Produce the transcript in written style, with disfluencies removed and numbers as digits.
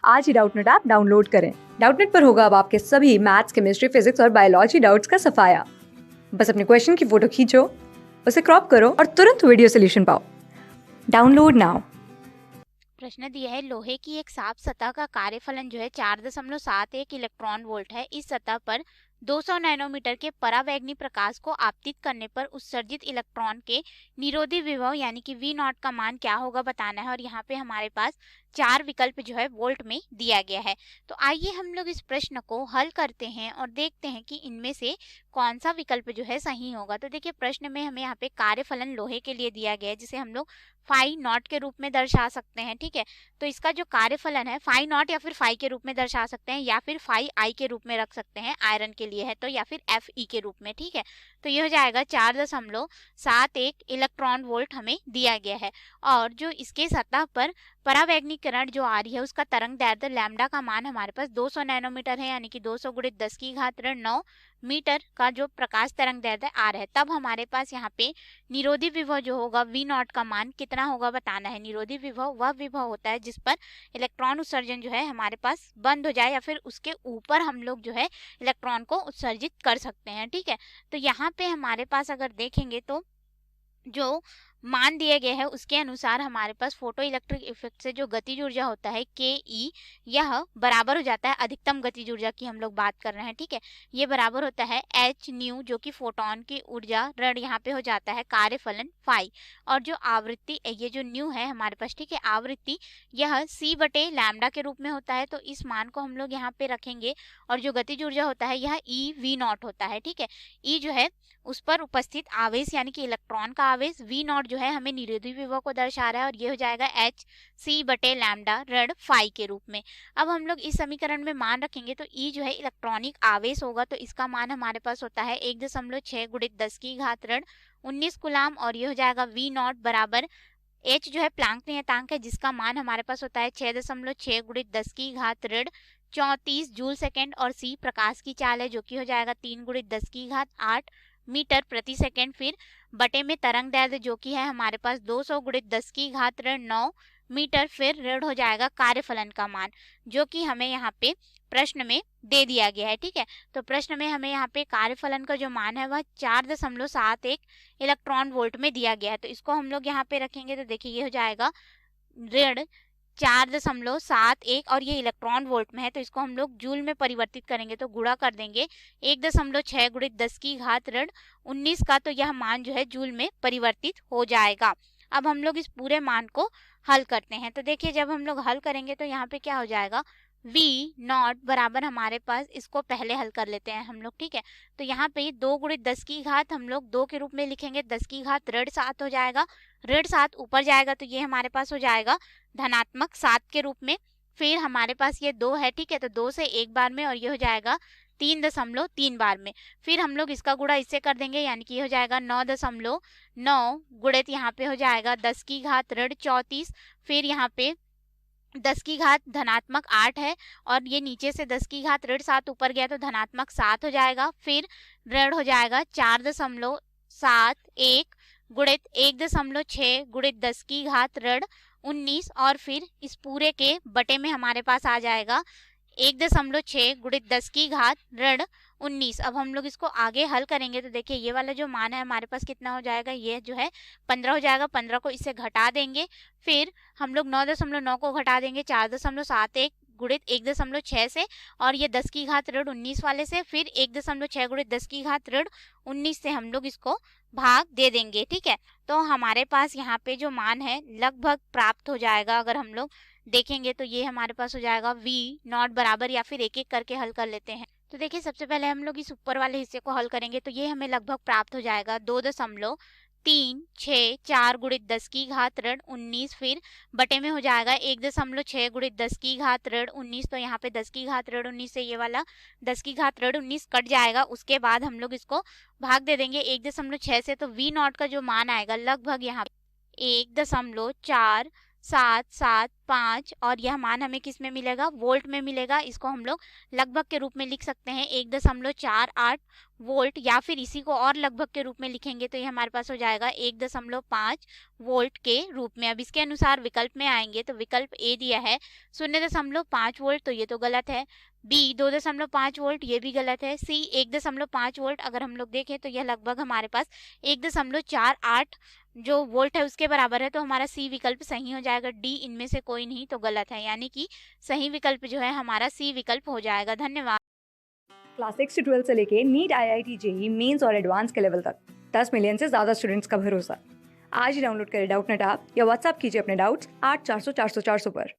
आज ही Doubtnut app download करें। Doubtnut पर होगा अब आपके सभी मैथ्स, केमिस्ट्री, फिजिक्स और बायोलॉजी डाउट्स का सफाया। बस अपने क्वेश्चन की फोटो खींचो, उसे क्रॉप करो और तुरंत वीडियो सोल्यूशन पाओ। Download now. प्रश्न दिया है, लोहे की एक साफ सतह का कार्यफलन जो है 4.71 इलेक्ट्रॉन वोल्ट है। इस सतह पर 200 नैनोमीटर के परावैग्नी प्रकाश को आपतित करने पर उत्सर्जित इलेक्ट्रॉन के निरोधी विभव यानी कि V नॉट का मान क्या होगा बताना है। और यहाँ पे हमारे पास 4 विकल्प जो है वोल्ट में दिया गया है। तो आइए हम लोग इस प्रश्न को हल करते हैं और देखते हैं कि इनमें से कौन सा विकल्प जो है सही होगा। तो देखिए, प्रश्न में हमें यहाँ पे कार्यफलन लोहे के लिए दिया गया है, जिसे हम लोग फाई नॉट के रूप में दर्शा सकते हैं। ठीक है, तो इसका जो कार्यफलन है फाई नॉट या फिर फाई के रूप में दर्शा सकते हैं, या फिर फाई आई के रूप में रख सकते हैं, आयरन के लिए है तो, या फिर एफ ई के रूप में। ठीक है, तो ये हो जाएगा 4.71 इलेक्ट्रॉन वोल्ट हमें दिया गया है। और जो इसके सतह पर परावैग्निकरण जो आ रही है उसका तरंग दैर्ध्य लैम्डा का मान हमारे पास 200 नैनोमीटर है, यानी कि 200 गुणित 10 की घात ऋण 9 मीटर का जो प्रकाश तरंग दैर्ध्य आ रहा है। तब हमारे पास यहाँ पे निरोधी विभव जो होगा V नॉट का मान कितना होगा बताना है। निरोधी विभव वह विभव होता है जिस पर इलेक्ट्रॉन उत्सर्जन जो है हमारे पास बंद हो जाए, या फिर उसके ऊपर हम लोग जो है इलेक्ट्रॉन को उत्सर्जित कर सकते हैं। ठीक है, तो यहाँ पे हमारे पास अगर देखेंगे तो जो मान दिए गए हैं उसके अनुसार हमारे पास फोटो इलेक्ट्रिक इफेक्ट से जो गतिज ऊर्जा होता है के ई, यह बराबर हो जाता है अधिकतम गतिज ऊर्जा की हम लोग बात कर रहे हैं। ठीक है, ये बराबर होता है एच न्यू जो कि फोटोन की ऊर्जा ऋण यहाँ पे हो जाता है कार्यफलन फाई। और जो आवृत्ति ये जो न्यू है हमारे पास, ठीक है, आवृत्ति यह सी बटे लैम्डा के रूप में होता है, तो इस मान को हम लोग यहाँ पे रखेंगे। और जो गतिज ऊर्जा होता है यह ई वी नॉट होता है। ठीक है, ई जो है उस पर उपस्थित आवेश यानी कि इलेक्ट्रॉन का आवेश, V नॉट जो है हमें निरोधी विभव को दर्शा रहा है, और ये हो जाएगा एच सी बटे लैम्डा ऋण फाई के रूप में। अब हम लोग इस समीकरण में मान रखेंगे तो E जो है इलेक्ट्रॉनिक आवेश होगा, तो इसका मान हमारे पास होता है 1.6 गुणित 10 की घात ऋण 19 गुलाम, और ये हो जाएगा V नॉट बराबर H जो है प्लांक नियतांक है जिसका मान हमारे पास होता है 6.6 गुणित 10 की घात ऋण 34 जूल सेकेंड, और C प्रकाश की चाल है जो कि हो जाएगा 3 गुणित 10 की घात 8 मीटर प्रति सेकेंड, फिर बटे में तरंग दैर्ध्य जो कि है हमारे पास 200 गुणित 10 की घात ऋण 9 मीटर, फिर ऋण हो जाएगा कार्यफलन का मान जो कि हमें यहाँ पे प्रश्न में दे दिया गया है। ठीक है, तो प्रश्न में हमें यहाँ पे कार्यफलन का जो मान है वह 4.71 इलेक्ट्रॉन वोल्ट में दिया गया है। तो इसको हम लोग यहाँ पे रखेंगे तो देखिए ये हो जाएगा ऋण 4.71, और ये इलेक्ट्रॉन वोल्ट में है तो इसको हम लोग जूल में परिवर्तित करेंगे तो गुणा कर देंगे 1.6 गुणित 10 की घात ऋण 19 का, तो यह मान जो है जूल में परिवर्तित हो जाएगा। अब हम लोग इस पूरे मान को हल करते हैं तो देखिए जब हम लोग हल करेंगे तो यहाँ पे क्या हो जाएगा, V नॉट बराबर हमारे पास, इसको पहले हल कर लेते हैं हम लोग। ठीक है, तो यहाँ पे 2 गुणित 10 की घात हम लोग 2 के रूप में लिखेंगे, 10 की घात ऋण 7 हो जाएगा, ऋण 7 ऊपर जाएगा तो ये हमारे पास हो जाएगा धनात्मक 7 के रूप में। फिर हमारे पास ये 2 है, ठीक है, तो 2 से एक बार में, और ये हो जाएगा 3.3 बार में। फिर हम लोग इसका गुणा इससे कर देंगे यानी कि ये हो जाएगा 9.9 गुणित यहाँ पे हो जाएगा 10 की घात ऋण 34, फिर यहाँ पे 10 की घात धनात्मक 8 है, और ये नीचे से 10 की घात ऋण 7 ऊपर गया तो धनात्मक 7 हो जाएगा, फिर ऋण हो जाएगा 4.71 गुणित 1.6 गुणित 10 की घात ऋण 19, और फिर इस पूरे के बटे में हमारे पास आ जाएगा 1.6 गुणित 10 की घात ऋण 19। अब हम लोग इसको आगे हल करेंगे तो देखिए ये वाला जो मान है हमारे पास कितना हो जाएगा, ये जो है 15 हो जाएगा, 15 को इससे घटा देंगे, फिर हम लोग 9.9 को घटा देंगे 4.71 गुणित 1.6 से, और ये 10 की घात ऋण 19 वाले से, फिर 1.6 गुणित 10 की घात ऋण 19 से हम लोग इसको भाग दे देंगे। ठीक है, तो हमारे पास यहाँ पे जो मान है लगभग प्राप्त हो जाएगा। अगर हम लोग देखेंगे तो ये हमारे पास हो जाएगा V नॉट बराबर, या फिर एक एक करके हल कर लेते हैं तो देखिए सबसे पहले हम लोग इस ऊपर वाले हिस्से को हल करेंगे तो ये हमें लगभग प्राप्त हो जाएगा 2.364 गुणित 10 की घात ऋण 19, फिर बटे में हो जाएगा 1.6 गुणित 10 की घात ऋण 19, तो यहाँ पे 10 की घात ऋण 19 से ये वाला 10 की घात ऋण 19 कट जाएगा। उसके बाद हम लोग इसको भाग दे देंगे 1.6 से, तो V नॉट का जो मान आएगा लगभग यहाँ 1.4 7, 7, 5 और यह मान हमें किस में मिलेगा, वोल्ट में मिलेगा। इसको हम लोग लगभग के रूप में लिख सकते हैं 1.48 वोल्ट, या फिर इसी को और लगभग के रूप में लिखेंगे तो ये हमारे पास हो जाएगा 1.5 वोल्ट के रूप में। अब इसके अनुसार विकल्प में आएंगे तो विकल्प ए दिया है 0.5 वोल्ट, तो ये तो गलत है। बी 2.5 वोल्ट, ये भी गलत है। सी 1.5 वोल्ट, अगर हम लोग देखें तो यह लगभग हमारे पास 1.48 जो वोल्ट है उसके बराबर है, तो हमारा सी विकल्प सही हो जाएगा। डी इनमें से कोई नहीं तो गलत है, यानी कि सही विकल्प जो है हमारा सी विकल्प हो जाएगा। धन्यवाद। क्लास 6 से 12 से लेके नीट, IIT, जेई मेंस और एडवांस के लेवल तक 10 मिलियन से ज़्यादा स्टूडेंट्स का भरोसा। आज ही डाउनलोड करें डाउटनेट ऐप या व्हाट्सएप कीजिए अपने डाउट्स 8400 400 400 पर।